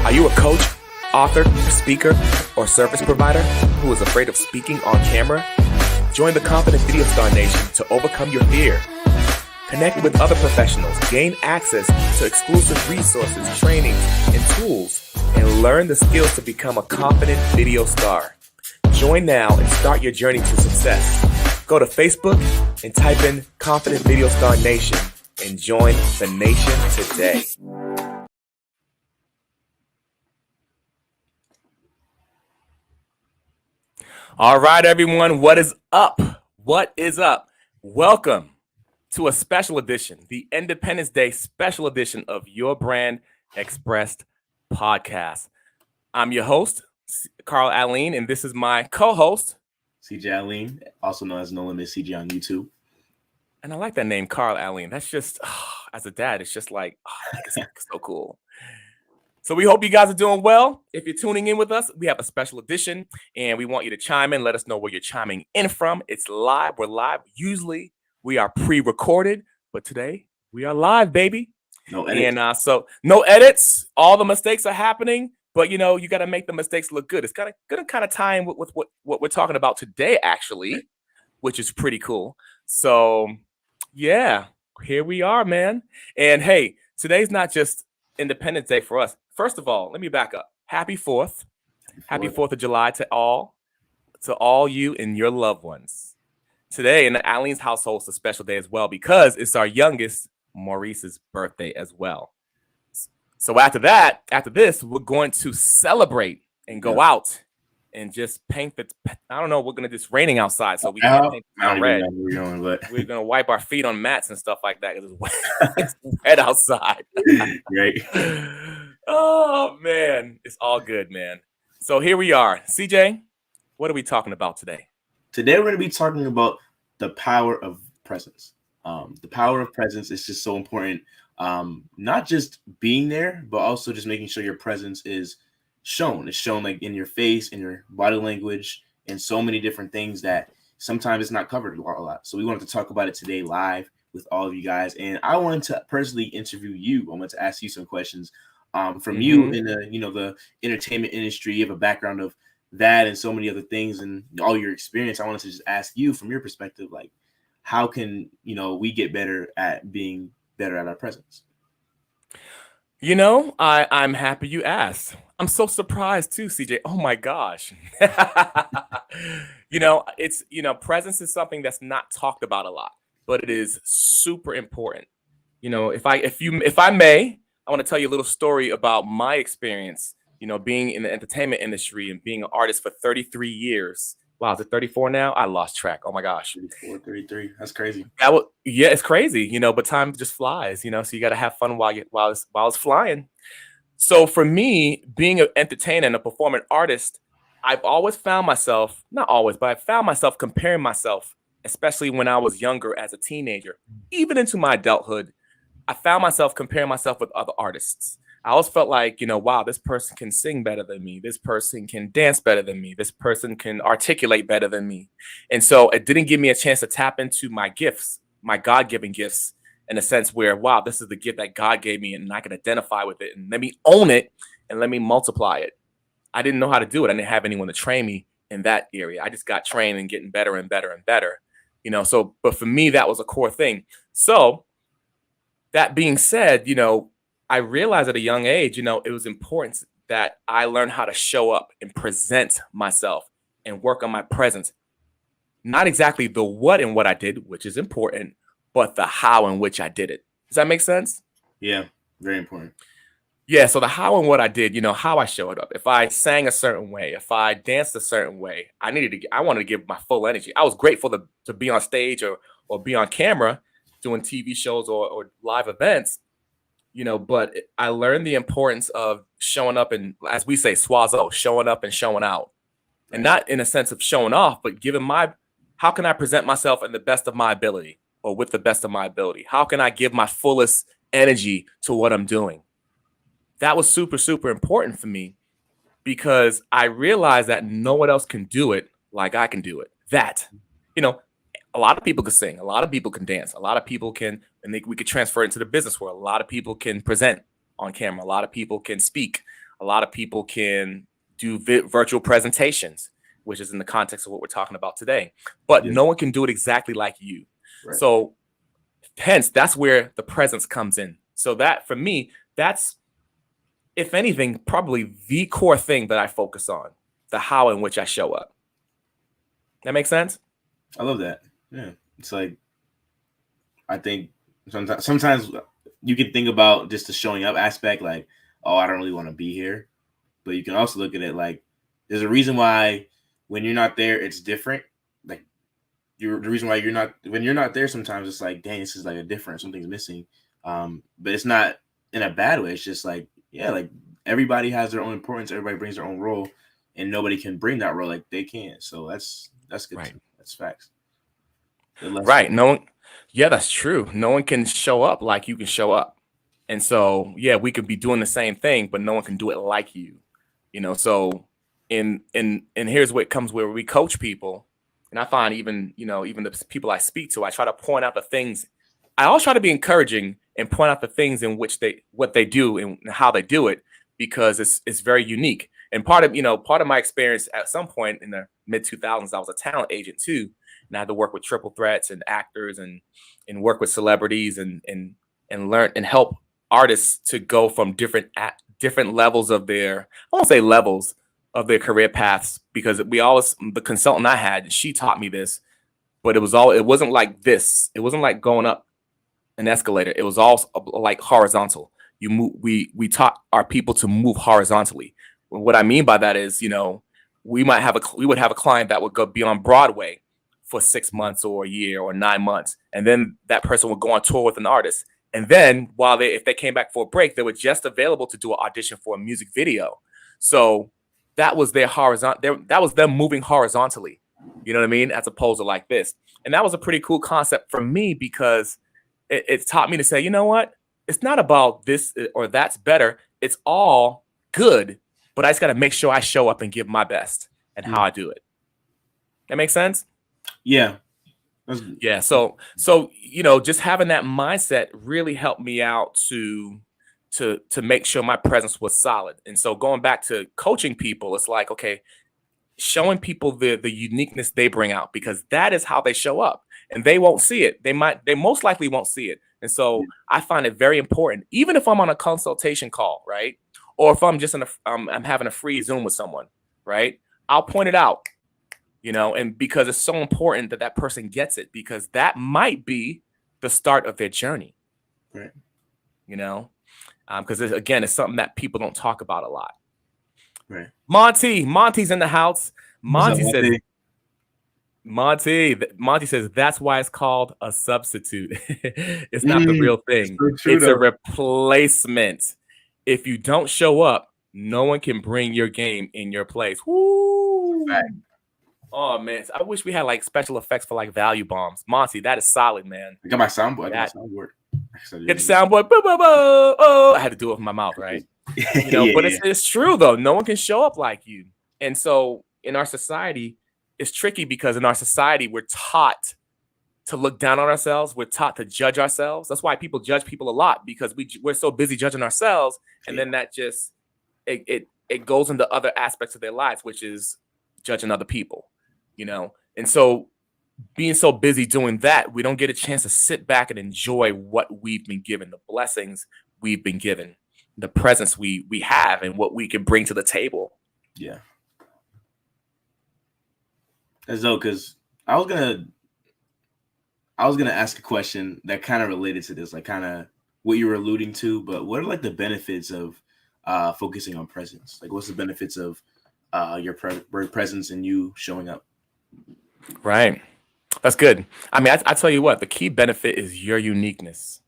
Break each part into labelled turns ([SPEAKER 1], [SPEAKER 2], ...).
[SPEAKER 1] Are you a coach, author, speaker, or service provider who is afraid of speaking on camera? Join the Confident Video Star Nation to overcome your fear. Connect with other professionals, gain access to exclusive resources, trainings, and tools, and learn the skills to become a confident video star. Join now and start your journey to success. Go to Facebook and type in Confident Video Star Nation and join the nation today. All right, everyone, what is up? What is up? Welcome to a special edition, the Independence Day special edition of Your Brand Expressed podcast. I'm your host, Carl Aline, and this is my co-host,
[SPEAKER 2] CJ Aline, also known as No Limit CJ on YouTube.
[SPEAKER 1] And I like that name, Carl Aline. That's just, as a dad, it's just like, it's so cool. So we hope you guys are doing well. If you're tuning in with us, we have a special edition, and we want you to chime in. Let us know where you're chiming in from. It's live. We're live. Usually we are pre-recorded, but today we are live, baby.
[SPEAKER 2] No edits.
[SPEAKER 1] And so no edits. All the mistakes are happening, but you got to make the mistakes look good. It's going to kind of tie in with what we're talking about today, actually, which is pretty cool. So yeah, here we are, man. And hey, today's not just Independence Day for us. First of all, let me back up. Happy 4th. Happy 4th of July to all you and your loved ones. Today in the Aline's household is a special day as well because it's our youngest, Maurice's birthday as well. So after this, we're going to celebrate and go out and just paint I don't know, it's raining outside, so we can't paint it red. We're going to wipe our feet on mats and stuff like that because it's wet outside.
[SPEAKER 2] Right.
[SPEAKER 1] Oh, man. It's all good, man. So here we are. CJ, what are we talking about today?
[SPEAKER 2] Today, we're going to be talking about the power of presence. The power of presence is just so important. Not just being there, but also just making sure your presence is shown. It's shown like in your face, in your body language, and so many different things that sometimes it's not covered a lot. So we wanted to talk about it today live with all of you guys. And I wanted to personally interview you. I wanted to ask you some questions from you in the entertainment industry. You have a background of that and so many other things and all your experience. I wanted to just ask you from your perspective, like, how can, we get better at being better at our presence?
[SPEAKER 1] I'm happy you asked. I'm so surprised too, CJ. Oh my gosh. Presence is something that's not talked about a lot, but it is super important. If I may, I want to tell you a little story about my experience, being in the entertainment industry and being an artist for 33 years. Wow, is it 34 now? I lost track. Oh my gosh.
[SPEAKER 2] 34, 33. That's crazy.
[SPEAKER 1] It's crazy, but time just flies, so you got to have fun while it's flying. So for me, being an entertainer and a performing artist, I've always found myself, not always, but I found myself comparing myself, especially when I was younger as a teenager, even into my adulthood. I found myself comparing myself with other artists. I always felt like, wow, this person can sing better than me. This person can dance better than me. This person can articulate better than me. And so it didn't give me a chance to tap into my gifts, my God-given gifts, in a sense where, wow, this is the gift that God gave me and I can identify with it and let me own it and let me multiply it. I didn't know how to do it. I didn't have anyone to train me in that area. I just got trained and getting better and better and better, but for me, that was a core thing. So that being said, I realized at a young age, it was important that I learn how to show up and present myself and work on my presence. Not exactly the what and what I did, which is important, but the how in which I did it. Does that make sense?
[SPEAKER 2] Yeah, very important.
[SPEAKER 1] Yeah, so the how and what I did, how I showed up. If I sang a certain way, if I danced a certain way, I wanted to give my full energy. I was grateful to be on stage or be on camera doing TV shows or live events, but I learned the importance of showing up and, as we say, swazo, showing up and showing out. And not in a sense of showing off, but how can I present myself in the best of my ability or with the best of my ability? How can I give my fullest energy to what I'm doing? That was super, super important for me because I realized that no one else can do it like I can do it. A lot of people can sing. A lot of people can dance. A lot of people can, and we could transfer it into the business world. A lot of people can present on camera. A lot of people can speak. A lot of people can do virtual presentations, which is in the context of what we're talking about today, but
[SPEAKER 2] Yeah.
[SPEAKER 1] no one can do it exactly like you.
[SPEAKER 2] Right.
[SPEAKER 1] So hence, that's where the presence comes in. So that for me, that's, if anything, probably the core thing that I focus on, the how in which I show up. That makes sense?
[SPEAKER 2] I love that. Yeah. It's like, I think sometimes you can think about just the showing up aspect, like, oh, I don't really want to be here. But you can also look at it like there's a reason why when you're not there, it's different. Like the reason why you're not, when you're not there, sometimes it's like, dang, this is like a different, something's missing. But it's not in a bad way. It's just like, yeah, like everybody has their own importance. Everybody brings their own role, and nobody can bring that role like they can. So that's good
[SPEAKER 1] Right.
[SPEAKER 2] too. That's facts.
[SPEAKER 1] Right. No one, yeah, that's true. No one can show up like you can show up. And so, yeah, we could be doing the same thing, but no one can do it like you. So and here's what comes where we coach people. And I find even the people I speak to, I try to point out the things. I always try to be encouraging and point out the things in which what they do and how they do it, because it's very unique. And part of my experience at some point in the mid 2000s, I was a talent agent too, and I had to work with triple threats and actors and work with celebrities and learn and help artists to go from different levels of their, I won't say levels of their career paths, because the consultant I had, she taught me this, but it wasn't like this. It wasn't like going up an escalator. It was all like horizontal. We taught our people to move horizontally. What I mean by that is, we would have a client that would go be on Broadway for 6 months or a year or 9 months, and then that person would go on tour with an artist. And then if they came back for a break, they were just available to do an audition for a music video. So that was their horizontal. That was them moving horizontally. You know what I mean? As opposed to like this. And that was a pretty cool concept for me, because it taught me to say, you know what? It's not about this or that's better. It's all good, but I just got to make sure I show up and give my best and how I do it. That makes sense?
[SPEAKER 2] Yeah.
[SPEAKER 1] Yeah. So just having that mindset really helped me out to make sure my presence was solid. And so going back to coaching people, it's like, okay, showing people the uniqueness they bring out, because that is how they show up, and they won't see it. They most likely won't see it. And so I find it very important, even if I'm on a consultation call, right? Or if I'm just I'm having a free Zoom with someone, right? I'll point it out, and because it's so important that person gets it, because that might be the start of their journey,
[SPEAKER 2] right?
[SPEAKER 1] Because again, it's something that people don't talk about a lot.
[SPEAKER 2] Right.
[SPEAKER 1] Monty's in the house. Monty says that's why it's called a substitute. It's not the real thing. It's a replacement. If you don't show up, no one can bring your game in your place. Woo!
[SPEAKER 2] Right.
[SPEAKER 1] Oh man, I wish we had like special effects for like value bombs. Monty, that is solid, man.
[SPEAKER 2] I got my soundboard. Get
[SPEAKER 1] the soundboard. Oh, I had to do it with my mouth, right? But it's true though. No one can show up like you. And so in our society, it's tricky, because in our society, we're taught to look down on ourselves. We're taught to judge ourselves. That's why people judge people a lot, because we're so busy judging ourselves. And then that just, it goes into other aspects of their lives, which is judging other people, And so being so busy doing that, we don't get a chance to sit back and enjoy what we've been given, the blessings we've been given, the presence we have, and what we can bring to the table.
[SPEAKER 2] Yeah. As though, because I was gonna ask a question that kind of related to this, like kind of what you were alluding to, but what are like the benefits of focusing on presence? Like, what's the benefits of your presence and you showing up?
[SPEAKER 1] Right. That's good. I mean, I tell you what, the key benefit is your uniqueness.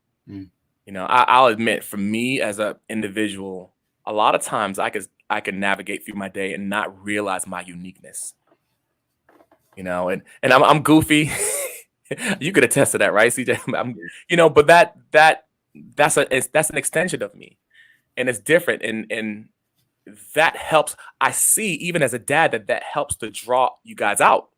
[SPEAKER 1] I'll admit, for me as an individual, a lot of times I could navigate through my day and not realize my uniqueness. And I'm goofy. You could attest to that, right, CJ? But that's an extension of me, and it's different, and that helps. I see, even as a dad, that helps to draw you guys out,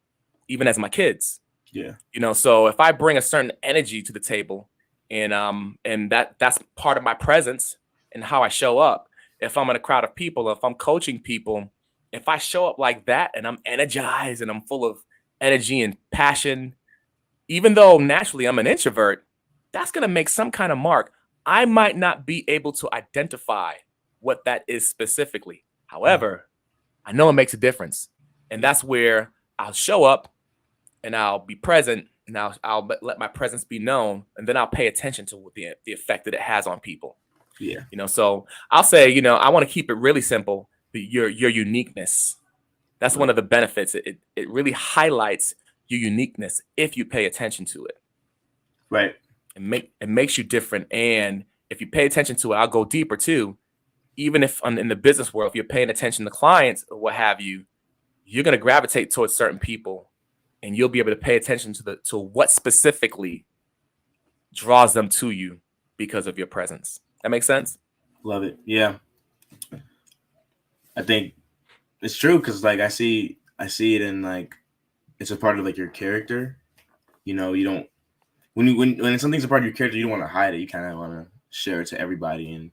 [SPEAKER 1] even as my kids.
[SPEAKER 2] Yeah.
[SPEAKER 1] So if I bring a certain energy to the table, and that's part of my presence and how I show up, if I'm in a crowd of people, if I'm coaching people, if I show up like that and I'm energized and I'm full of energy and passion, even though naturally I'm an introvert, that's going to make some kind of mark. I might not be able to identify what that is specifically. However, I know it makes a difference. And that's where I'll show up and I'll be present and I'll let my presence be known. And then I'll pay attention to what the effect that it has on people.
[SPEAKER 2] Yeah.
[SPEAKER 1] So I'll say, I want to keep it really simple. Your uniqueness. That's one of the benefits. It really highlights your uniqueness if you pay attention to it.
[SPEAKER 2] Right.
[SPEAKER 1] It makes you different. And if you pay attention to it, I'll go deeper too. Even if in the business world, if you're paying attention to clients or what have you, you're going to gravitate towards certain people and you'll be able to pay attention to what specifically draws them to you because of your presence. That makes sense?
[SPEAKER 2] Love it. Yeah. I think it's true because like I see it in like it's a part of like your character. You don't when something's a part of your character, you don't want to hide it. You kind of want to share it to everybody. And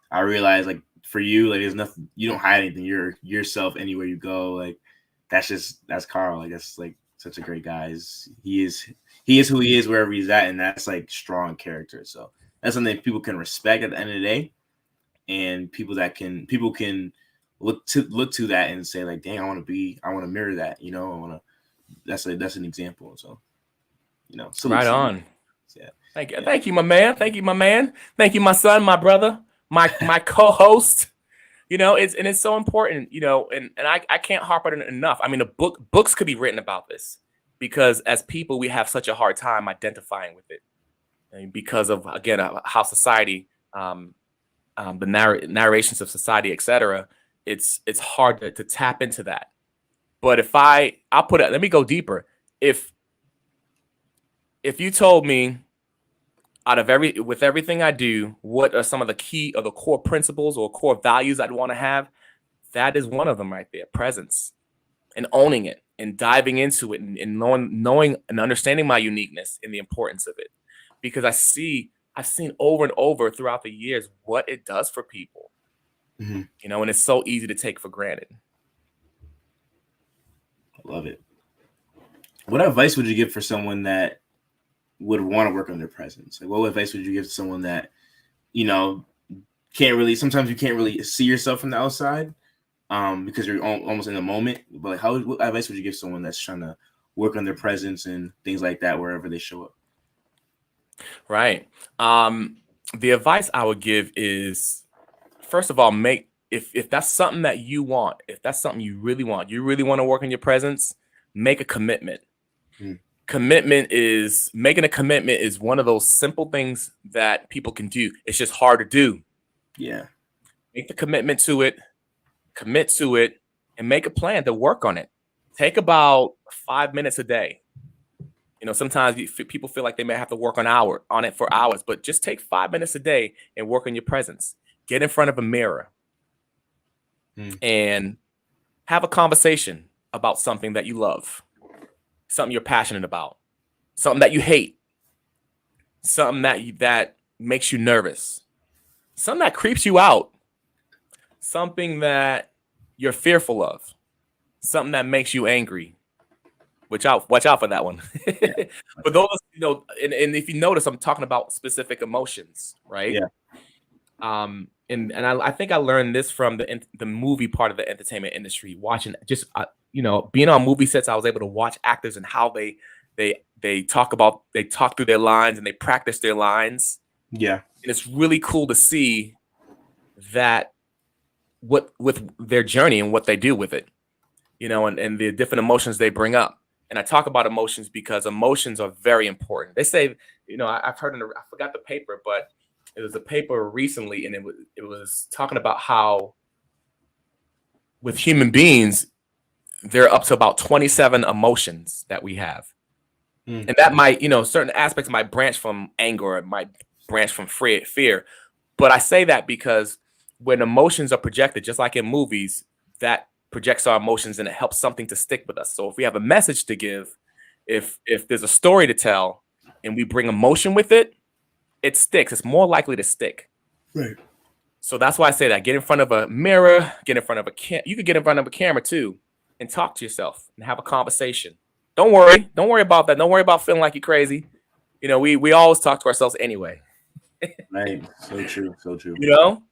[SPEAKER 2] I realize like for you, like there's nothing, you don't hide anything. You're yourself anywhere you go. Like that's Carl. Like that's like such a great guy. He is who he is wherever he's at, and that's like strong character. So that's something that people can respect at the end of the day, and people can look to that and say like, dang, I want to mirror that. That's an example. So
[SPEAKER 1] right on.
[SPEAKER 2] Yeah.
[SPEAKER 1] Thank you, my man. Thank you, my man. Thank you, my son, my brother, my co-host. It's so important. And I can't harp on it enough. I mean, books could be written about this because as people, we have such a hard time identifying with it, and because of again how society, the narrations of society, etc. It's hard to tap into that. But if I'll put it, let me go deeper. If you told me with everything I do, what are some of the key or the core principles or core values I'd want to have, that is one of them right there. Presence and owning it and diving into it and knowing and understanding my uniqueness and the importance of it. Because I've seen over and over throughout the years what it does for people.
[SPEAKER 2] Mm-hmm.
[SPEAKER 1] And it's so easy to take for granted.
[SPEAKER 2] I love it. What advice would you give for someone that would want to work on their presence? Like, what advice would you give to someone that, sometimes you can't really see yourself from the outside because you're almost in the moment. But like, what advice would you give someone that's trying to work on their presence and things like that wherever they show up?
[SPEAKER 1] Right. The advice I would give is, first of all, if that's something that you want, if that's something you really want to work on your presence, make a commitment. Making a commitment is one of those simple things that people can do. It's just hard to do.
[SPEAKER 2] Yeah.
[SPEAKER 1] Make the commitment to it, commit to it, and make a plan to work on it. Take about 5 minutes a day. Sometimes people feel like they may have to work on it for hours, but just take 5 minutes a day and work on your presence. Get in front of a mirror and have a conversation about something that you love, something you're passionate about, something that you hate, something that makes you nervous, something that creeps you out, something that you're fearful of, something that makes you angry. Watch out for that one. But those, and if you notice, I'm talking about specific emotions, right?
[SPEAKER 2] Yeah.
[SPEAKER 1] And I think I learned this from the movie part of the entertainment industry. Watching just being on movie sets, I was able to watch actors and how they talk through their lines and they practice their lines.
[SPEAKER 2] Yeah.
[SPEAKER 1] And it's really cool to see that with their journey and what they do with it, and the different emotions they bring up. And I talk about emotions because emotions are very important. They say, I've heard I forgot the paper, but it was a paper recently, and it was talking about how with human beings, there are up to about 27 emotions that we have. And that might, certain aspects might branch from anger, or it might branch from fear. But I say that because when emotions are projected, just like in movies, that projects our emotions and it helps something to stick with us. So if we have a message to give, if there's a story to tell and we bring emotion with it, it sticks. It's more likely to stick.
[SPEAKER 2] Right.
[SPEAKER 1] So that's why I say that. Get in front of a mirror, get in front of you could get in front of a camera too and talk to yourself and have a conversation. Don't worry. Don't worry about that. Don't worry about feeling like you're crazy. You know, we always talk to ourselves anyway.
[SPEAKER 2] Right. So true. So true.
[SPEAKER 1] You know?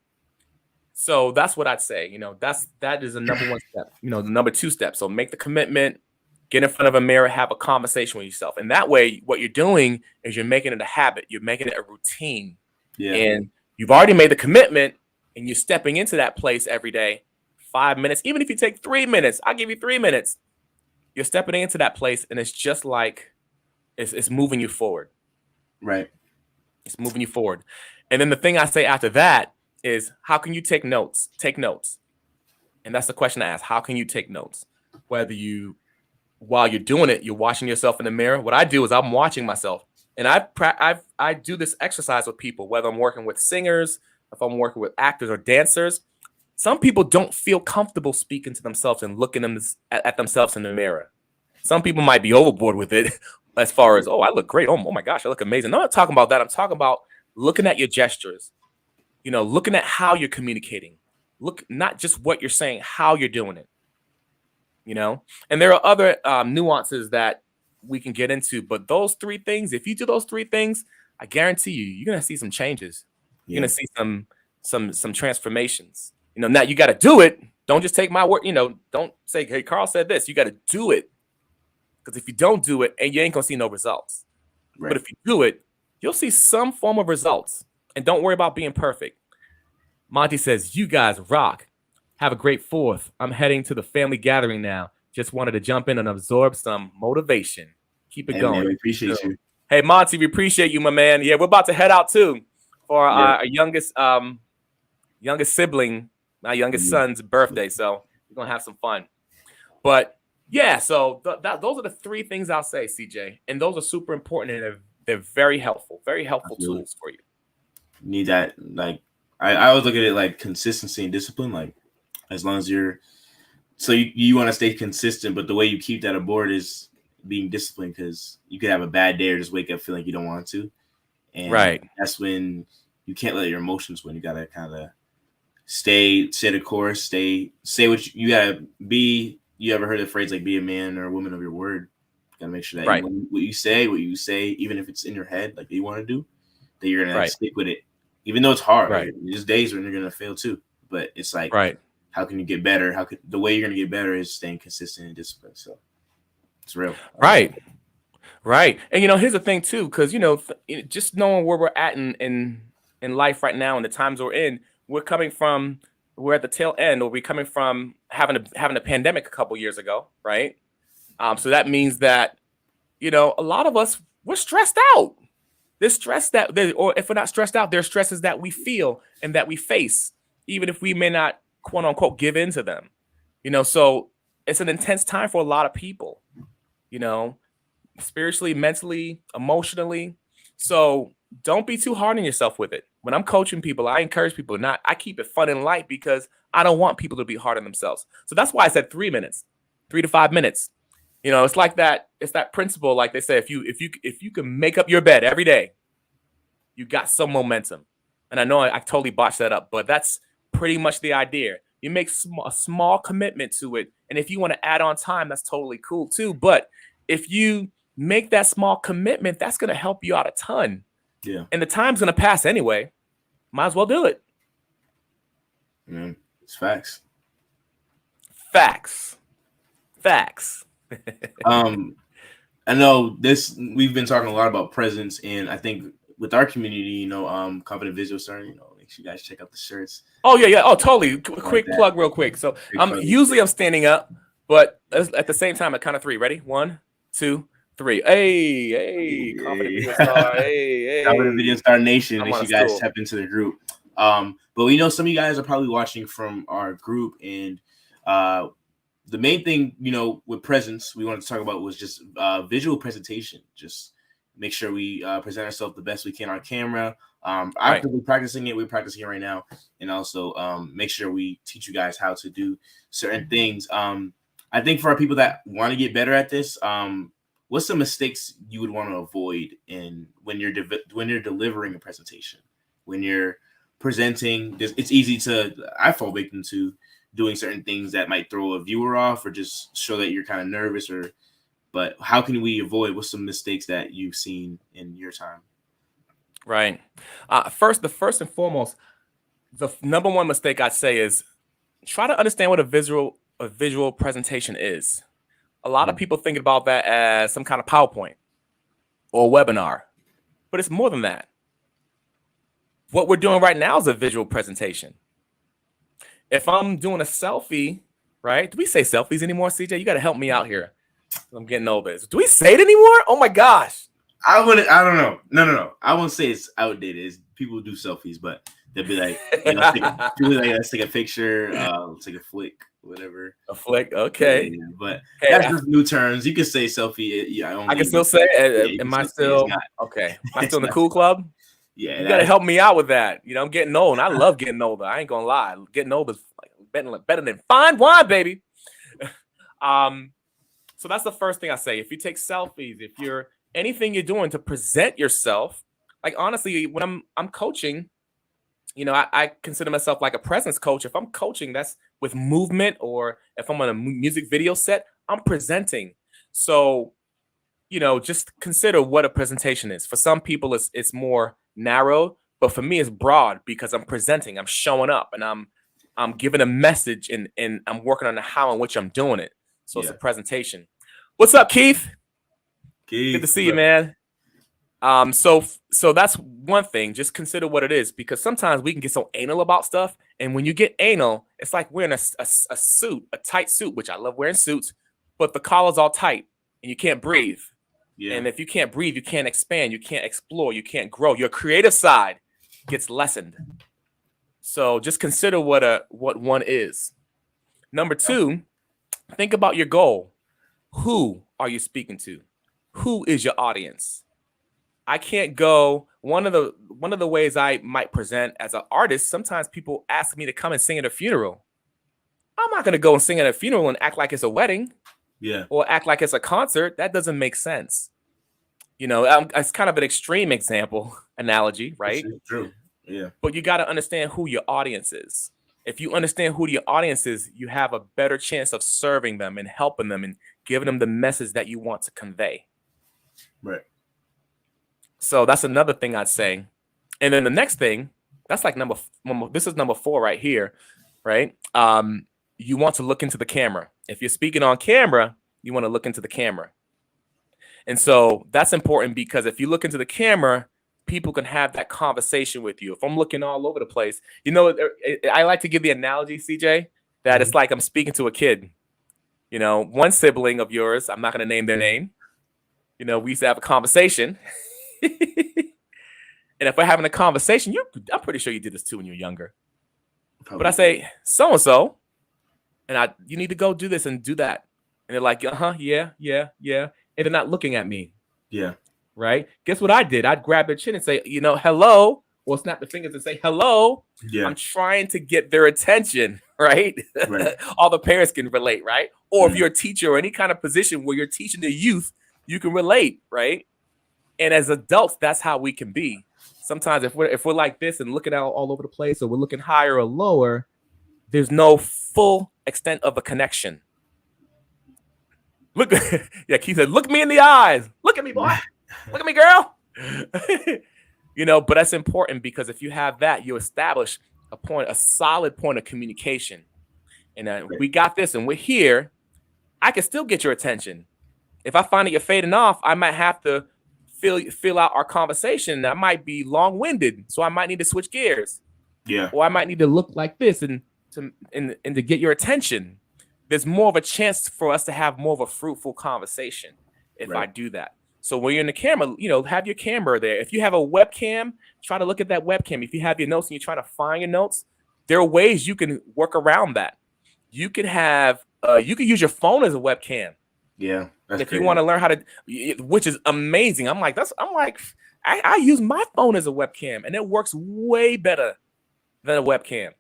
[SPEAKER 1] So that's what I'd say. You know, that is the number one step. You know, the number two step. So make the commitment, get in front of a mirror, have a conversation with yourself. And that way, what you're doing is you're making it a habit. You're making it a routine.
[SPEAKER 2] Yeah.
[SPEAKER 1] And you've already made the commitment and you're stepping into that place every day. 5 minutes, even if you take 3 minutes, I'll give you 3 minutes. You're stepping into that place and it's just like it's moving you forward.
[SPEAKER 2] Right.
[SPEAKER 1] It's moving you forward. And then the thing I say after that is, how can you take notes? Take notes. And that's the question I ask. How can you take notes? Whether while you're doing it, you're watching yourself in the mirror. What I do is I'm watching myself. And I do this exercise with people, whether I'm working with singers, if I'm working with actors or dancers. Some people don't feel comfortable speaking to themselves and looking at themselves in the mirror. Some people might be overboard with it as far as, oh, I look great. Oh my gosh, I look amazing. No, I'm not talking about that. I'm talking about looking at your gestures, you know, looking at how you're communicating. Look, not just what you're saying, how you're doing it, you know. And there are other nuances that we can get into, but those three things, if you do those three things, I guarantee you're gonna see some changes. You're gonna see some transformations. You know, now you got to do it. Don't just take my word. You know, don't say, "Hey, Carl said this." You got to do it, because if you don't do it, and you ain't gonna see no results. Right. But if you do it, you'll see some form of results. And don't worry about being perfect. Monty says, "You guys rock. Have a great 4th. I'm heading to the family gathering now. Just wanted to jump in and absorb some motivation. Keep it going."
[SPEAKER 2] Man, we appreciate you.
[SPEAKER 1] Hey, Monty, we appreciate you, my man. Yeah, we're about to head out too for our youngest sibling, my youngest son's birthday. So we're gonna have some fun. But yeah, so those are the three things I'll say, CJ, and those are super important, and they're very helpful tools for you.
[SPEAKER 2] Need that, like I always look at it like consistency and discipline. Like, as long as you want to stay consistent, but the way you keep that aboard is being disciplined, because you could have a bad day or just wake up feeling like you don't want to, and that's when you can't let your emotions win. You gotta kind of stay the course, say what you gotta be. You ever heard the phrase like, be a man or a woman of your word? You gotta make sure that what you say, even if it's in your head, like you want to do, that you're gonna stick with it, even though it's hard. Like, there's days when you're gonna fail too, but it's like, how can you get better? The way you're gonna get better is staying consistent and disciplined. So it's real.
[SPEAKER 1] Right. And you know, here's the thing too, because you know, just knowing where we're at in life right now and the times we're in, we're at the tail end, or we're coming from having a pandemic a couple years ago, right? So that means that, you know, a lot of us, we're stressed out. There's stress or if we're not stressed out, there's stresses that we feel and that we face, even if we may not, quote unquote, give in to them. You know, so it's an intense time for a lot of people, you know, spiritually, mentally, emotionally. So don't be too hard on yourself with it. When I'm coaching people, I encourage people I keep it fun and light, because I don't want people to be hard on themselves. So that's why I said 3 minutes, 3 to 5 minutes. You know, it's like that. It's that principle. Like they say, if you can make up your bed every day, you got some momentum. And I know I totally botched that up, but that's pretty much the idea. You make a small commitment to it. And if you want to add on time, that's totally cool too. But if you make that small commitment, that's going to help you out a ton.
[SPEAKER 2] Yeah.
[SPEAKER 1] And the time's going to pass anyway. Might as well do it.
[SPEAKER 2] It's facts.
[SPEAKER 1] Facts.
[SPEAKER 2] I know we've been talking a lot about presence, and I think with our community, you know, Confident Visual Starting, you know, make sure you guys check out the shirts.
[SPEAKER 1] Oh yeah. Oh, totally. Quick plug real quick. So usually I'm standing up, but at the same time, at count of 3. Ready? 1, 2, 3. Hey, Confident Video Star. Hey.
[SPEAKER 2] Confident Video Star Nation. Make sure you guys step into the group. But we know some of you guys are probably watching from our group, and the main thing, you know, with presence we wanted to talk about was just visual presentation. Just make sure we present ourselves the best we can on camera. Actively practicing it. We're practicing it right now, and also make sure we teach you guys how to do certain things. I think for our people that want to get better at this, what's some mistakes you would want to avoid when you're delivering a presentation, when you're presenting. It's easy to, I fall victim to doing certain things that might throw a viewer off or just show that you're kind of nervous. But how can we avoid, what's some mistakes that you've seen in your time?
[SPEAKER 1] Right. The first and foremost, the number one mistake I'd say is try to understand what a visual presentation is. A lot of people think about that as some kind of PowerPoint or webinar, but it's more than that. What we're doing right now is a visual presentation. If I'm doing a selfie, right? Do we say selfies anymore, CJ? You got to help me out here. I'm getting older. Do we say it anymore? Oh my gosh.
[SPEAKER 2] I don't know. No. I won't say it's outdated. People do selfies, but they'll be like, let's take a picture, let's take a flick, whatever.
[SPEAKER 1] A flick, okay.
[SPEAKER 2] Yeah, but that's just new terms. You can say selfie. Yeah,
[SPEAKER 1] I can still say it. Am I still okay? Am I still in the cool club?
[SPEAKER 2] Yeah,
[SPEAKER 1] you gotta help me out with that. I'm getting old, and I love getting older. I ain't gonna lie. Getting old is better than fine wine, baby. So that's the first thing I say. If you take selfies, if you're anything you're doing to present yourself, like honestly, when I'm coaching, I consider myself like a presence coach. If I'm coaching, that's with movement, or if I'm on a music video set, I'm presenting. So, just consider what a presentation is. For some people, it's more narrow, but for me, it's broad because I'm presenting, I'm showing up, and I'm giving a message, and I'm working on the how in which I'm doing it. So it's a presentation. What's up, Keith? Good to see you, man. So that's one thing. Just consider what it is, because sometimes we can get so anal about stuff, and when you get anal, it's like wearing a suit, a tight suit, which I love wearing suits, but the collar's all tight and you can't breathe. Yeah. And if you can't breathe, you can't expand, you can't explore, you can't grow. Your creative side gets lessened. So just consider what one is. Number two, think about your goal. Who are you speaking to? Who is your audience? I can't go. One of the ways I might present as an artist, sometimes people ask me to come and sing at a funeral. I'm not going to go and sing at a funeral and act like it's a wedding. Yeah. Or act like it's a concert. That doesn't make sense. It's kind of an extreme analogy, right?
[SPEAKER 2] It's true. Yeah.
[SPEAKER 1] But you got to understand who your audience is. If you understand who your audience is, you have a better chance of serving them and helping them and giving them the message that you want to convey.
[SPEAKER 2] Right.
[SPEAKER 1] So that's another thing I'd say. And then the next thing, that's like this is number 4 right here, right? You want to look into the camera. If you're speaking on camera, you want to look into the camera. And so that's important, because if you look into the camera, people can have that conversation with you. If I'm looking all over the place, I like to give the analogy, CJ, that it's like I'm speaking to a kid. One sibling of yours, I'm not going to name their name. We used to have a conversation. And if we're having a conversation, I'm pretty sure you did this too when you were younger. Probably. But I say, so-and-so, and you need to go do this and do that. And they're like, yeah. And they're not looking at me.
[SPEAKER 2] Yeah.
[SPEAKER 1] Right? Guess what I did? I'd grab their chin and say, hello, or snap the fingers and say, hello. Yeah. I'm trying to get their attention, right? All the parents can relate, right? Or if you're a teacher or any kind of position where you're teaching the youth, you can relate, right? And as adults, that's how we can be. Sometimes if we're like this and looking out all over the place, or we're looking higher or lower, there's no full extent of a connection. Look, yeah, Keith said, look me in the eyes. Look at me, boy. Look at me, girl. But that's important, because if you have that, you establish a solid point of communication. And we got this and we're here, I can still get your attention. If I find that you're fading off, I might have to fill out our conversation. That might be long-winded, so I might need to switch gears.
[SPEAKER 2] Yeah.
[SPEAKER 1] Or I might need to look like this and to get your attention. There's more of a chance for us to have more of a fruitful conversation if I do that. So when you're in the camera, have your camera there. If you have a webcam, try to look at that webcam. If you have your notes and you're trying to find your notes, there are ways you can work around that. You can use your phone as a webcam.
[SPEAKER 2] Yeah.
[SPEAKER 1] If you want to learn how to, which is amazing. I use my phone as a webcam, and it works way better than a webcam.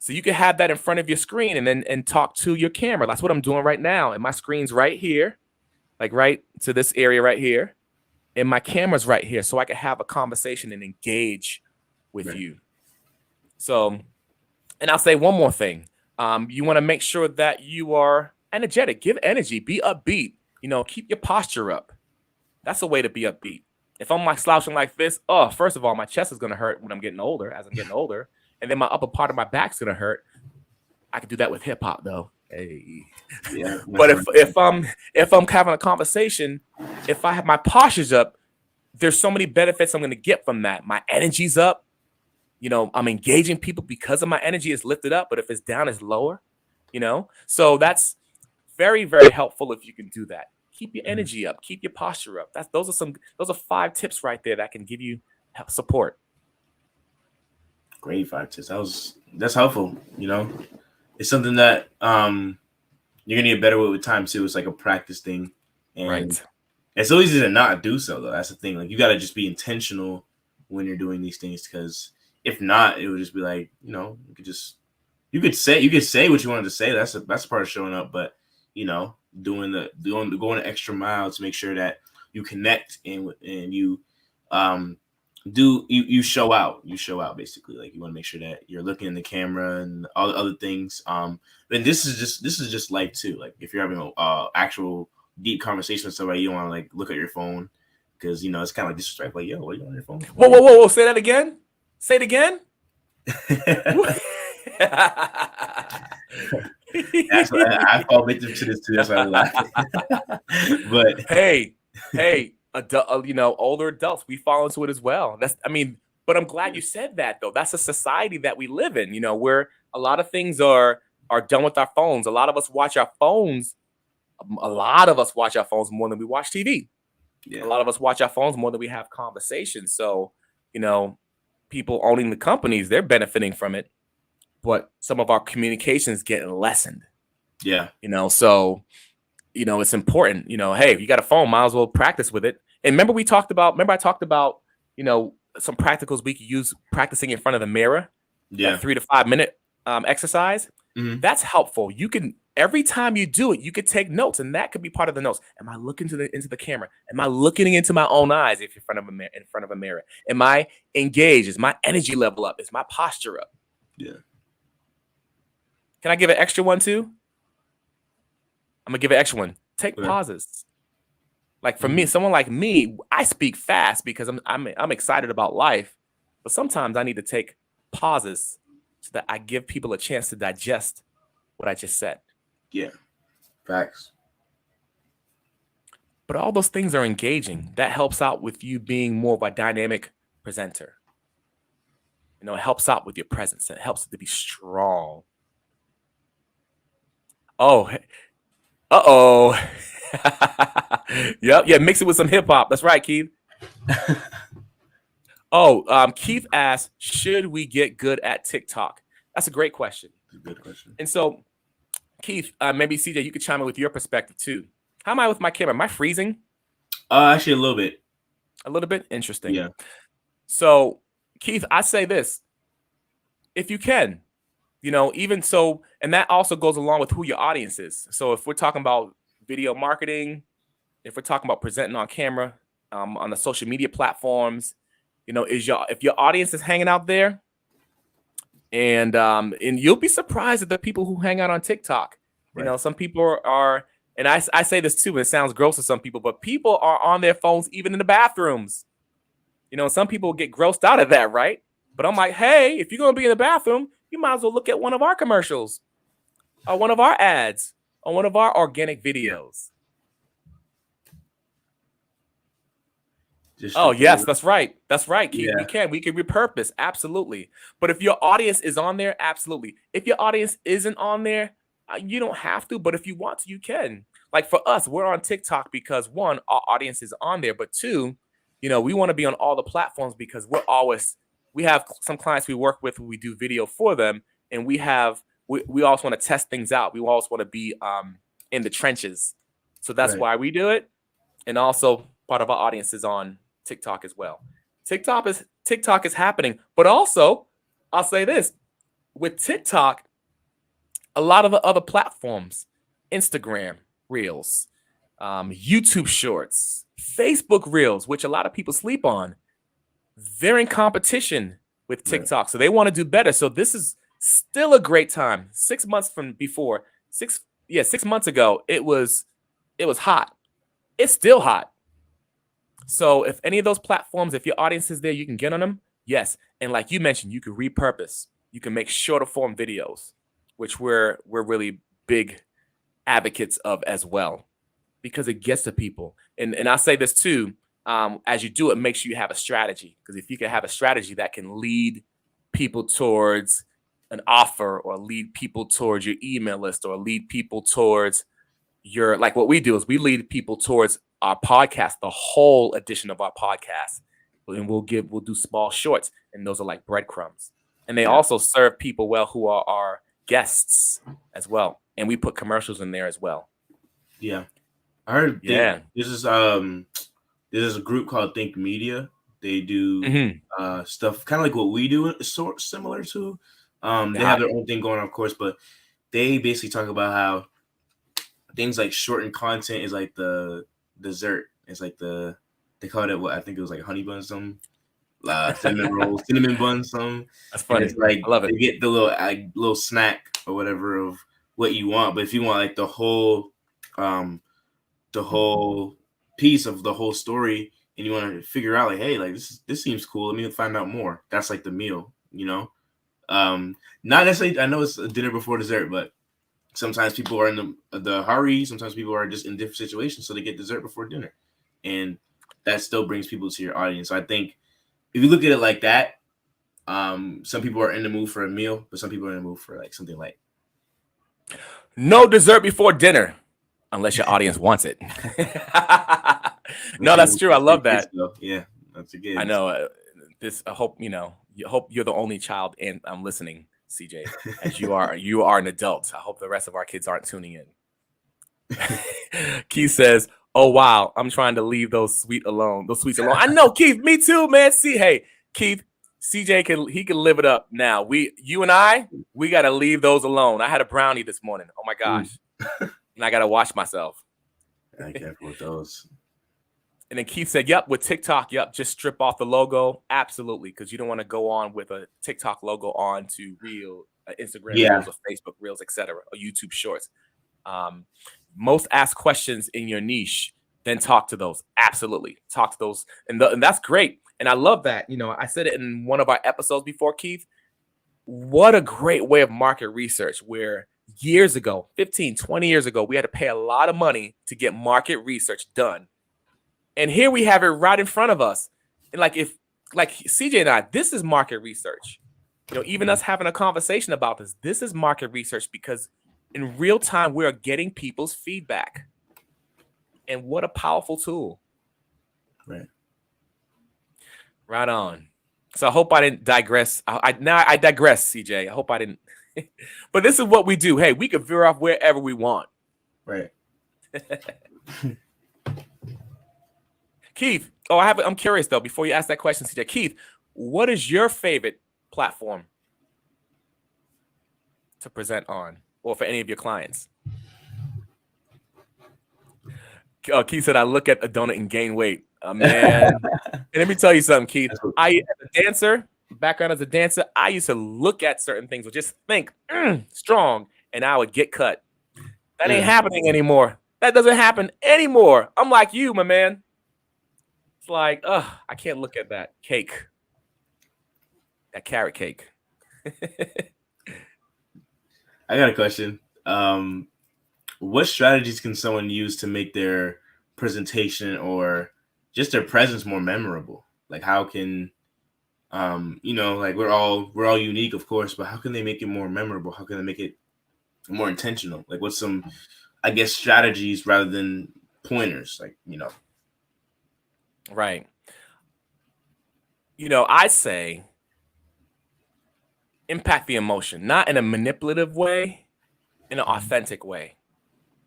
[SPEAKER 1] So you can have that in front of your screen and talk to your camera. That's what I'm doing right now. And my screen's right here, like right to this area right here. And my camera's right here, so I can have a conversation and engage with you. So, and I'll say one more thing. You want to make sure that you are energetic, give energy, be upbeat, keep your posture up. That's a way to be upbeat. If I'm like slouching like this, first of all, my chest is going to hurt when I'm getting older, as I'm getting older. And then my upper part of my back's going to hurt. I can do that with hip hop though. Hey.
[SPEAKER 2] Yeah.
[SPEAKER 1] But if I'm having a conversation, if I have my posture's up, there's so many benefits I'm going to get from that. My energy's up. I'm engaging people because of my energy is lifted up, but if it's down, it's lower. So that's very, very helpful if you can do that. Keep your energy up, keep your posture up. Those are 5 tips right there that can give you support.
[SPEAKER 2] Great 5 tips. That's helpful. It's something that you're gonna get better with time too. It's like a practice thing, and
[SPEAKER 1] Right.
[SPEAKER 2] It's so easy to not do so though. That's the thing. Like you got to just be intentional when you're doing these things, because if not, it would just be like you could say what you wanted to say. That's part of showing up, but going the extra mile to make sure that you connect and you you show out basically. Like you want to make sure that you're looking in the camera and all the other things. Then this is just life too. Like if you're having a actual deep conversation with somebody, you don't want to like look at your phone, because it's kind of like disrespectful. Like, yo, what are you on your phone?
[SPEAKER 1] Whoa! Say that again. Say it again.
[SPEAKER 2] That's what I fall victim to this too. That's why I'm laughing. But
[SPEAKER 1] hey, older adults, we fall into it as well. But I'm glad you said that though. That's a society that we live in. Where a lot of things are done with our phones. A lot of us watch our phones. A lot of us watch our phones more than we watch TV.
[SPEAKER 2] Yeah.
[SPEAKER 1] A lot of us watch our phones more than we have conversations. So, people owning the companies, they're benefiting from it, but some of our communications getting lessened.
[SPEAKER 2] Yeah.
[SPEAKER 1] So, it's important, hey, if you got a phone, might as well practice with it. And remember I talked about, some practicals we could use practicing in front of the mirror.
[SPEAKER 2] Yeah.
[SPEAKER 1] 3 to 5 minute exercise.
[SPEAKER 2] Mm-hmm.
[SPEAKER 1] That's helpful. You can, every time you do it, you could take notes, and that could be part of the notes. Am I looking into the camera? Am I looking into my own eyes if you're in front of a mirror? Am I engaged? Is my energy level up? Is my posture up?
[SPEAKER 2] Yeah.
[SPEAKER 1] Can I give an extra one too? I'm gonna give an extra one. Take pauses. Like for me, someone like me, I speak fast because I'm excited about life, but sometimes I need to take pauses so that I give people a chance to digest what I just said.
[SPEAKER 2] Yeah. Facts.
[SPEAKER 1] But all those things are engaging. That helps out with you being more of a dynamic presenter. It helps out with your presence. It helps it to be strong. Oh, yep. Yeah. Mix it with some hip hop. That's right, Keith. Keith asked, should we get good at TikTok? That's a great question.
[SPEAKER 2] That's a good question.
[SPEAKER 1] And so, Keith, maybe CJ, you could chime in with your perspective too. How am I with my camera? Am I freezing?
[SPEAKER 2] Actually, a little bit.
[SPEAKER 1] A little bit? Interesting.
[SPEAKER 2] Yeah.
[SPEAKER 1] So, Keith, I say this. If you can, even so, and that also goes along with who your audience is. So if we're talking about video marketing, if we're talking about presenting on camera, on the social media platforms, if your audience is hanging out there, and you'll be surprised at the people who hang out on TikTok. Right. Some people are, and I say this too, and it sounds gross to some people, but people are on their phones even in the bathrooms. Some people get grossed out of that, right? But I'm like, hey, if you're going to be in the bathroom, you might as well look at one of our commercials or one of our ads or one of our organic videos. Yes, that's right. That's right, Keith. Yeah. We can repurpose. Absolutely. But if your audience is on there, absolutely. If your audience isn't on there, you don't have to. But if you want to, you can. Like for us, we're on TikTok because 1, our audience is on there. But 2, we want to be on all the platforms because we have some clients we work with who we do video for them. And we also want to test things out. We also want to be in the trenches. So that's why we do it. And also part of our audience is on TikTok as well. TikTok is happening. But also, I'll say this. With TikTok, a lot of the other platforms, Instagram Reels, YouTube Shorts, Facebook Reels, which a lot of people sleep on, they're in competition with TikTok. So they want to do better. So this is still a great time. 6 months from before, 6 months ago, it was hot. It's still hot. So if any of those platforms, if your audience is there, you can get on them. Yes. And like you mentioned, you can repurpose. You can make shorter form videos, which we're really big advocates of as well, because it gets to people. And I'll say this too, as you do it, make sure you have a strategy, because if you can have a strategy that can lead people towards an offer, or lead people towards your email list, or lead people towards your, like what we do is we lead people towards our podcast, the whole edition of our podcast. And we'll do small shorts, and those are like breadcrumbs. And they also serve people well who are our guests as well. And we put commercials in there as well.
[SPEAKER 2] Yeah. I heard this is a group called Think Media. They do stuff kind of like what we do, sort of similar to. They have their own thing going on, of course, but they basically talk about how things like shortened content is like the dessert. It's like they called it, what I think it was like honey bun, some cinnamon rolls, cinnamon bun, some.
[SPEAKER 1] That's funny.
[SPEAKER 2] And it's like
[SPEAKER 1] I love it.
[SPEAKER 2] They get the little snack or whatever of what you want, but if you want like the whole piece of the whole story, and you want to figure out like, hey, like this seems cool, let me find out more. That's like the meal, you know. Not necessarily. I know it's a dinner before dessert, but sometimes people are in the hurry. Sometimes people are just in different situations, so they get dessert before dinner, and that still brings people to your audience. So I think if you look at it like that, some people are in the mood for a meal, but some people are in the mood for like something light.
[SPEAKER 1] No dessert before dinner, unless your audience wants it. No, that's true. I love that.
[SPEAKER 2] Yeah, that's a good.
[SPEAKER 1] I know. I hope you're the only child, and I'm listening, CJ, as you are an adult. I hope the rest of our kids aren't tuning in. Keith says, "Oh wow, I'm trying to leave those sweets alone. I know, Keith. Me too, man. See, hey, Keith, CJ can live it up now. You and I got to leave those alone. I had a brownie this morning. Oh my gosh, and I got to wash myself.
[SPEAKER 2] I careful with those."
[SPEAKER 1] And then Keith said, "Yep, with TikTok, just strip off the logo. Absolutely, because you don't want to go on with a TikTok logo on to Instagram Reels or Facebook Reels, etc., or YouTube Shorts. Most asked questions in your niche, then talk to those. Absolutely, talk to those, and that's great. And I love that. I said it in one of our episodes before, Keith. What a great way of market research, where years ago, 15, 20 years ago, we had to pay a lot of money to get market research done. And here we have it right in front of us. And like CJ and I, this is market research. Even us having a conversation about this is market research, because in real time, we are getting people's feedback. And what a powerful tool.
[SPEAKER 2] Right.
[SPEAKER 1] Right on. So I hope I didn't digress. I digress, CJ. I hope I didn't. But this is what we do. Hey, we can veer off wherever we want.
[SPEAKER 2] Right.
[SPEAKER 1] Keith, I'm curious though, before you ask that question, CJ. Keith, what is your favorite platform to present on, or for any of your clients? Keith said, "I look at a donut and gain weight." Man, and let me tell you something, Keith. As a dancer, background as a dancer, I used to look at certain things or just think strong, and I would get cut. That ain't happening anymore. That doesn't happen anymore. I'm like you, my man. It's like, I can't look at that cake, that carrot cake.
[SPEAKER 2] I got a question. What strategies can someone use to make their presentation or just their presence more memorable? Like, how can, like we're all unique, of course, but how can they make it more memorable? How can they make it more intentional? Like, what's some, I guess, strategies rather than pointers? Like,
[SPEAKER 1] Right. I say impact the emotion, not in a manipulative way, in an authentic way.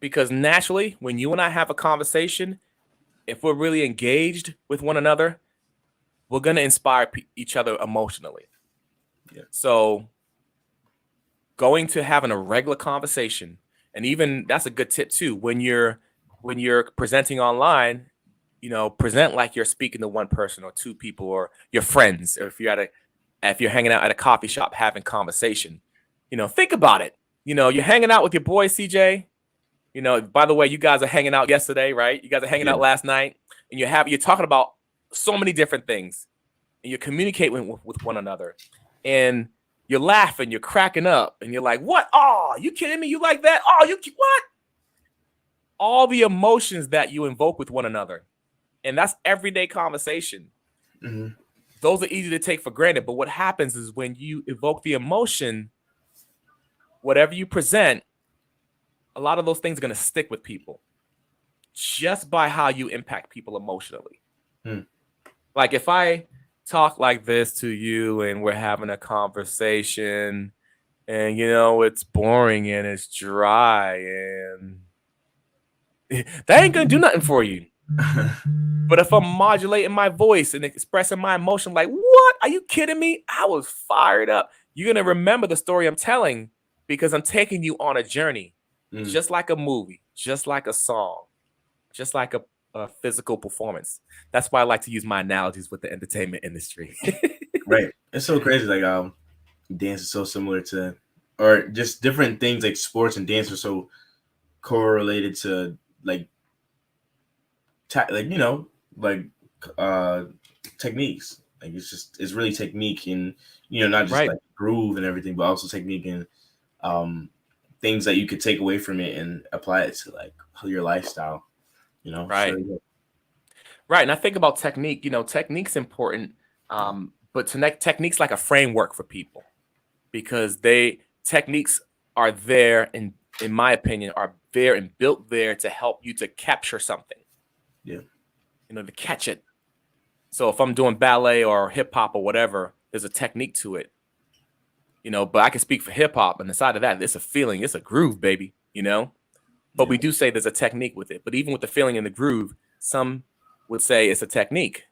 [SPEAKER 1] Because naturally, when you and I have a conversation, if we're really engaged with one another, we're going to inspire each other emotionally.
[SPEAKER 2] Yeah.
[SPEAKER 1] So going to having a regular conversation, and even that's a good tip too, when you're presenting online, present like you're speaking to one person or two people or your friends, or if you're at if you're hanging out at a coffee shop having conversation. Think about it. You're hanging out with your boy CJ. By the way, you guys are hanging out yesterday, right? You guys are hanging
[SPEAKER 2] Yeah.
[SPEAKER 1] out last night, and you're talking about so many different things, and you're communicating with one another, and you're laughing, you're cracking up, and you're like, "What? Oh, you kidding me? You like that? Oh, what?" All the emotions that you invoke with one another, and that's everyday conversation.
[SPEAKER 2] Mhm.
[SPEAKER 1] Those are easy to take for granted, but what happens is when you evoke the emotion, whatever you present, a lot of those things are going to stick with people just by how you impact people emotionally.
[SPEAKER 2] Hmm.
[SPEAKER 1] Like if I talk like this to you and we're having a conversation and it's boring and it's dry and that ain't gonna do nothing for you. But if I'm modulating my voice and expressing my emotion, like, what? Are you kidding me? I was fired up. You're gonna remember the story I'm telling because I'm taking you on a journey, just like a movie, just like a song, just like a physical performance. That's why I like to use my analogies with the entertainment industry.
[SPEAKER 2] Right. It's so crazy. Like dance is so similar to, or just different things like sports and dance are so correlated to like, like techniques. Like it's really technique and not just
[SPEAKER 1] Right.
[SPEAKER 2] like groove and everything, but also technique and things that you could take away from it and apply it to like your lifestyle.
[SPEAKER 1] Right.
[SPEAKER 2] So,
[SPEAKER 1] Right. And I think about technique, technique's important. But technique's like a framework for people because techniques are there in my opinion, are there and built there to help you to capture something.
[SPEAKER 2] Yeah.
[SPEAKER 1] To catch it. So if I'm doing ballet or hip hop or whatever, there's a technique to it. But I can speak for hip hop, and aside of that, it's a feeling, it's a groove, baby. But we do say there's a technique with it. But even with the feeling and the groove, some would say it's a technique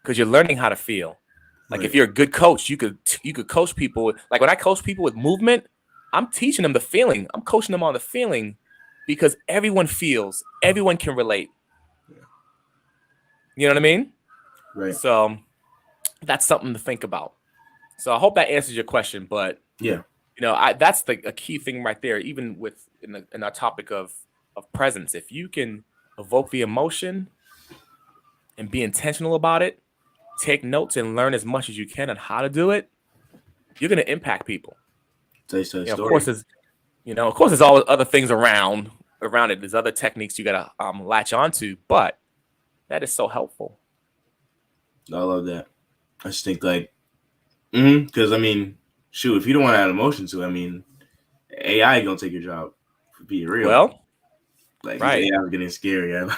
[SPEAKER 1] because you're learning how to feel. Like
[SPEAKER 2] Right.
[SPEAKER 1] if you're a good coach, you could coach people. Like when I coach people with movement, I'm teaching them the feeling. I'm coaching them on the feeling because everyone feels, everyone can relate. You know what I mean?
[SPEAKER 2] Right.
[SPEAKER 1] So that's something to think about. So I hope that answers your question. But
[SPEAKER 2] Yeah.
[SPEAKER 1] that's a key thing right there. Even in our topic of presence, if you can evoke the emotion and be intentional about it, take notes and learn as much as you can on how to do it, you're going to impact people. Of course, there's all other things around it. There's other techniques you got to latch onto, but that is so helpful.
[SPEAKER 2] I love that. I just think like, because I mean, shoot, if you don't want to add emotion to it, I mean, AI gonna take your job. For being real,
[SPEAKER 1] Well,
[SPEAKER 2] like these
[SPEAKER 1] right.
[SPEAKER 2] AI are getting scary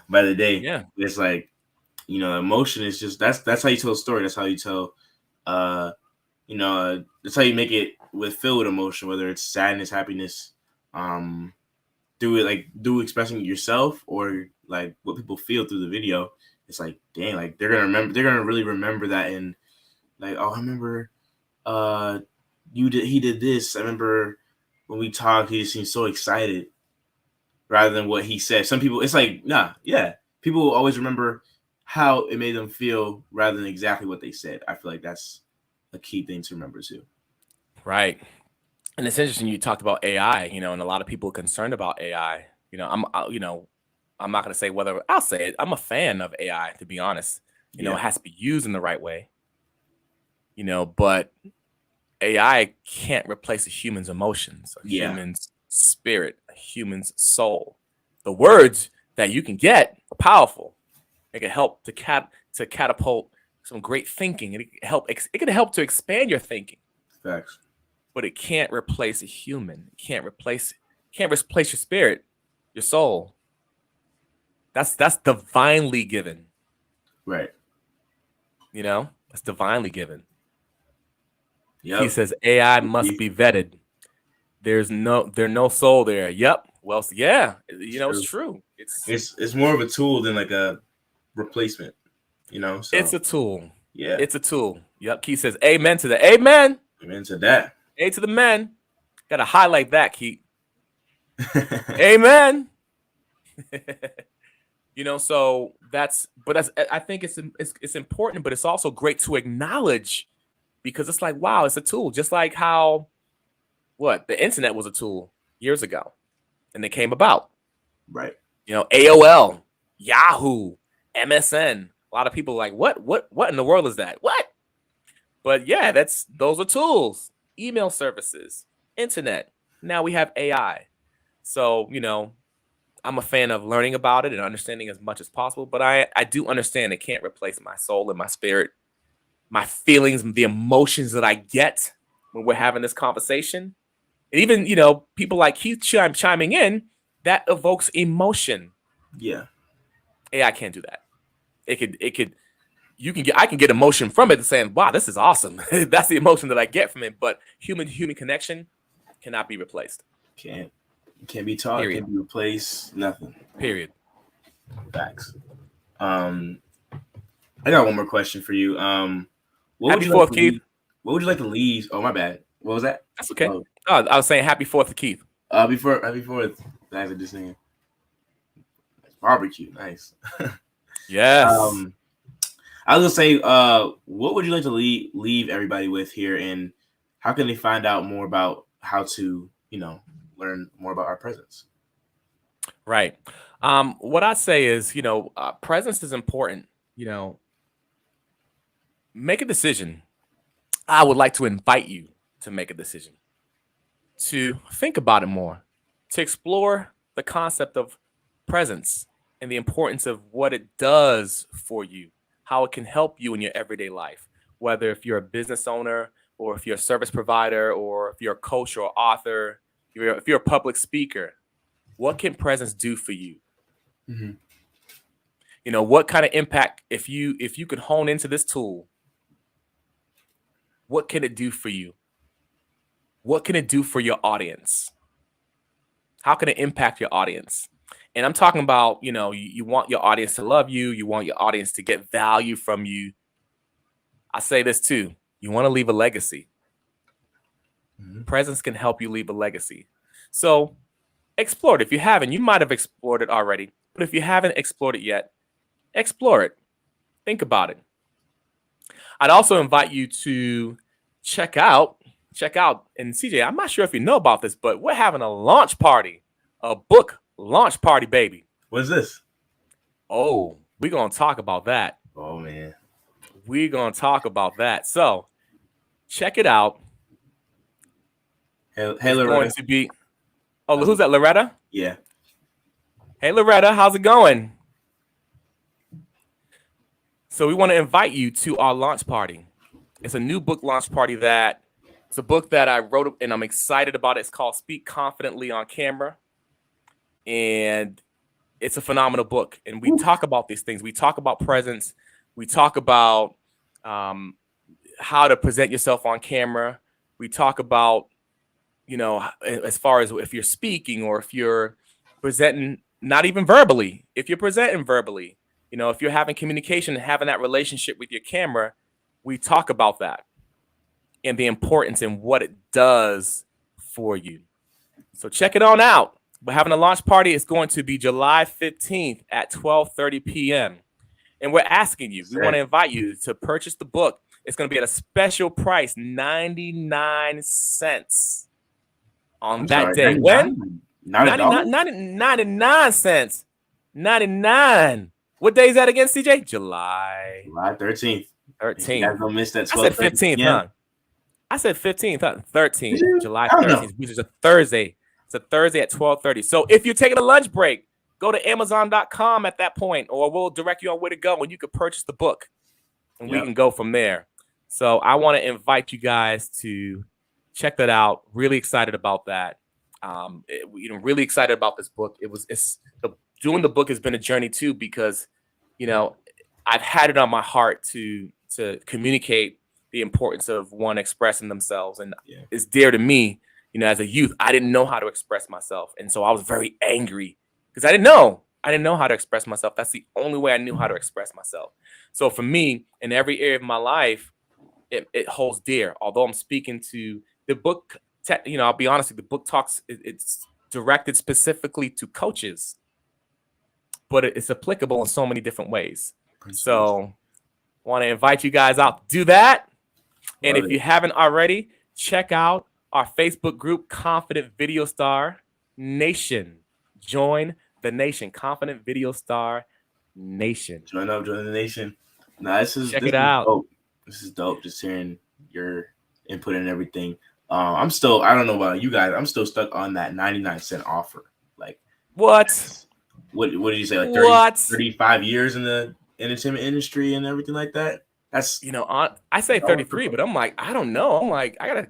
[SPEAKER 2] by the day.
[SPEAKER 1] Yeah.
[SPEAKER 2] It's like emotion is just that's how you tell a story. That's how you tell, that's how you make it filled with emotion, whether it's sadness, happiness, do expressing it yourself or like what people feel through the video. It's like, dang, like they're gonna really remember that and like, oh, I remember he did this. I remember when we talked, he just seemed so excited rather than what he said. Some people, it's like, nah, yeah. People will always remember how it made them feel rather than exactly what they said. I feel like that's a key thing to remember too.
[SPEAKER 1] Right. And it's interesting you talked about AI, and a lot of people are concerned about AI. I'm not going to say whether I'll say it. I'm a fan of AI, to be honest. It has to be used in the right way. But AI can't replace a human's emotions, a human's spirit, a human's soul. The words that you can get are powerful. It can help to catapult some great thinking. It can help to expand your thinking.
[SPEAKER 2] Facts.
[SPEAKER 1] But it can't replace a human. It can't replace your spirit, your soul. That's divinely given.
[SPEAKER 2] Right.
[SPEAKER 1] That's divinely given.
[SPEAKER 2] Yep.
[SPEAKER 1] He says AI must be vetted. There's no soul there. Yep. Well, yeah, it's true.
[SPEAKER 2] It's more of a tool than like a replacement. So
[SPEAKER 1] it's a tool.
[SPEAKER 2] Yeah.
[SPEAKER 1] It's a tool. Yep. Keith says amen to that. Amen.
[SPEAKER 2] Amen to that.
[SPEAKER 1] A to the men. Gotta highlight that, Keith. Amen. So I think it's important, but it's also great to acknowledge because it's like, wow, it's a tool. Just like how the internet was a tool years ago and they came about.
[SPEAKER 2] Right.
[SPEAKER 1] AOL, Yahoo, MSN. A lot of people like, what in the world is that? What? But yeah, those are tools. Email services, internet. Now we have AI. So, I'm a fan of learning about it and understanding as much as possible, but I do understand it can't replace my soul and my spirit, my feelings, the emotions that I get when we're having this conversation. And even, people like Keith chiming in, that evokes emotion.
[SPEAKER 2] Yeah.
[SPEAKER 1] AI can't do that. I can get emotion from it saying, wow, this is awesome. That's the emotion that I get from it. But human connection cannot be replaced.
[SPEAKER 2] Can't be taught.
[SPEAKER 1] Period.
[SPEAKER 2] Can't be replaced. Nothing.
[SPEAKER 1] Period.
[SPEAKER 2] Facts. I got one more question for you. What
[SPEAKER 1] Happy 4th, Keith.
[SPEAKER 2] What would you like to leave? Oh, my bad. What was that?
[SPEAKER 1] That's okay. I was saying happy 4th to Keith.
[SPEAKER 2] Happy 4th. Guys are just saying. Barbecue. Nice.
[SPEAKER 1] Yes.
[SPEAKER 2] I was gonna say, what would you like to leave everybody with here, and how can they find out more about how to, learn more about our presence?
[SPEAKER 1] Right. What I say is, presence is important. Make a decision. I would like to invite you to make a decision, to think about it more, to explore the concept of presence and the importance of what it does for you, how it can help you in your everyday life, whether if you're a business owner or if you're a service provider or if you're a coach or author, if you're a public speaker. What can presence do for you?
[SPEAKER 2] Mm-hmm.
[SPEAKER 1] What kind of impact, if you could hone into this tool, what can it do for you? What can it do for your audience? How can it impact your audience? And I'm talking about, you want your audience to love you. You want your audience to get value from you. I say this too. You want to leave a legacy. Mm-hmm. Presence can help you leave a legacy. So explore it. If you haven't, you might have explored it already. But if you haven't explored it yet, explore it. Think about it. I'd also invite you to check out, and CJ, I'm not sure if you know about this, but we're having a launch party, a book launch party, baby.
[SPEAKER 2] What is this?
[SPEAKER 1] Oh, we're going to talk about that.
[SPEAKER 2] Oh, man.
[SPEAKER 1] We're going to talk about that. So check it out.
[SPEAKER 2] Hey, Loretta.
[SPEAKER 1] Going to be, who's that, Loretta?
[SPEAKER 2] Yeah.
[SPEAKER 1] Hey, Loretta, how's it going? So we want to invite you to our launch party. It's a new book launch party it's a book that I wrote and I'm excited about. It's called Speak Confidently on Camera. And it's a phenomenal book. And we talk about these things. We talk about presence. We talk about how to present yourself on camera. We talk about, as far as if you're speaking or if you're presenting, not even verbally, if you're presenting verbally, if you're having communication and having that relationship with your camera, we talk about that and the importance and what it does for you. So check it on out. We're having a launch party. It's going to be July 15th at 12:30 p.m. And we're asking you, we want to invite you to purchase the book. It's going to be at a special price, 99 cents on that day.
[SPEAKER 2] 99?
[SPEAKER 1] When? 99 cents. 99. What day is that again, CJ? July
[SPEAKER 2] 13th.
[SPEAKER 1] 13th.
[SPEAKER 2] You guys don't miss that.
[SPEAKER 1] I said 15th, huh? I said 15th, huh? 13th. July 13th, which is a Thursday. It's a Thursday at 12:30. So if you're taking a lunch break, go to Amazon.com at that point, or we'll direct you on where to go, and you can purchase the book, and we can go from there. So I want to invite you guys to check that out. Really excited about that. Really excited about this book. Doing the book has been a journey too, because, I've had it on my heart to communicate the importance of one expressing themselves, and it's dear to me. As a youth, I didn't know how to express myself, and so I was very angry because I didn't know how to express myself. That's the only way I knew how to express myself. So for me, in every area of my life, it holds dear. Although I'm speaking to the book, I'll be honest, the book talks. It's directed specifically to coaches, but it's applicable in so many different ways. So I want to invite you guys out to do that. And
[SPEAKER 2] Love
[SPEAKER 1] if you
[SPEAKER 2] it.
[SPEAKER 1] haven't already, check out our Facebook group, Confident Video Star Nation. Join the nation, Confident Video Star Nation.
[SPEAKER 2] Join up, join the nation. Nah,
[SPEAKER 1] Check
[SPEAKER 2] this
[SPEAKER 1] it
[SPEAKER 2] is
[SPEAKER 1] out.
[SPEAKER 2] dope. This is dope. Just hearing your input and everything. I don't know about you guys. I'm still stuck on that 99-cent offer. Like,
[SPEAKER 1] What?
[SPEAKER 2] what did you say? Like
[SPEAKER 1] What?
[SPEAKER 2] 35 years in the entertainment industry and everything like that. That's
[SPEAKER 1] I say 33, but I'm like, I don't know. I'm like, I gotta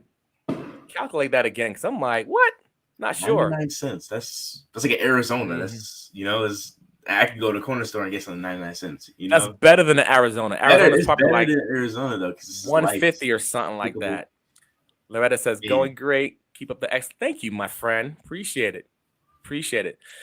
[SPEAKER 1] calculate that again because I'm like, what? Not sure.
[SPEAKER 2] 99 cents. That's like an Arizona.
[SPEAKER 1] Mhm.
[SPEAKER 2] That's I could go to the corner store and get some 99 cents.
[SPEAKER 1] That's better than Arizona. Arizona's
[SPEAKER 2] It's
[SPEAKER 1] probably
[SPEAKER 2] better
[SPEAKER 1] like
[SPEAKER 2] than Arizona though, because it's
[SPEAKER 1] 150 or something like that. Loretta says,
[SPEAKER 2] Yeah.
[SPEAKER 1] going great. Keep up the Thank you, my friend. Appreciate it.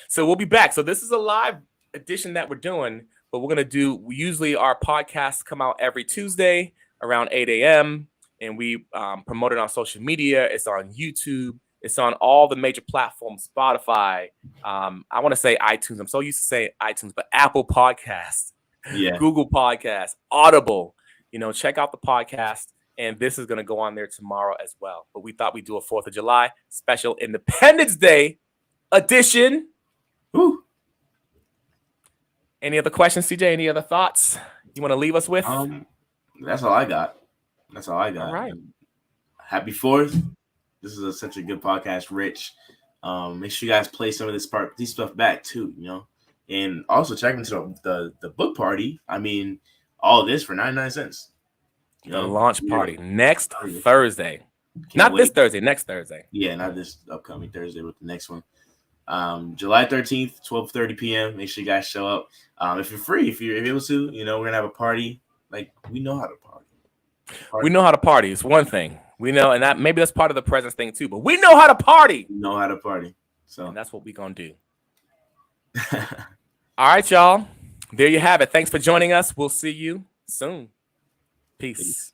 [SPEAKER 1] So we'll be back. So this is a live edition that we're doing, but we're going to usually our podcasts come out every Tuesday around 8 a.m. and we promote it on social media. It's on YouTube. It's on all the major platforms, Spotify. I want to say iTunes. I'm so used to saying iTunes, but Apple Podcasts, Google Podcasts, Audible. Check out the podcast. And this is going to go on there tomorrow as well. But we thought we'd do a 4th of July special Independence Day edition.
[SPEAKER 2] Woo.
[SPEAKER 1] Any other questions, CJ? Any other thoughts you want to leave us with?
[SPEAKER 2] That's all I got.
[SPEAKER 1] All right.
[SPEAKER 2] Happy 4th. This is such a good podcast, Rich. Make sure you guys play some of this stuff back too, and also check into the book party. I mean, all of this for 99 cents.
[SPEAKER 1] The launch party next Thursday. Not this Thursday, next Thursday.
[SPEAKER 2] Yeah, not this upcoming Thursday, but the next one. July 13th, 12:30 p.m. Make sure you guys show up. If you're free, if you're able to, we're gonna have a party. Like, we know how to party.
[SPEAKER 1] We know how to party. It's one thing. We know, and that maybe that's part of the presence thing too, but we know how to party.
[SPEAKER 2] So
[SPEAKER 1] and that's what we're gonna do. All right, y'all. There you have it. Thanks for joining us. We'll see you soon. Peace.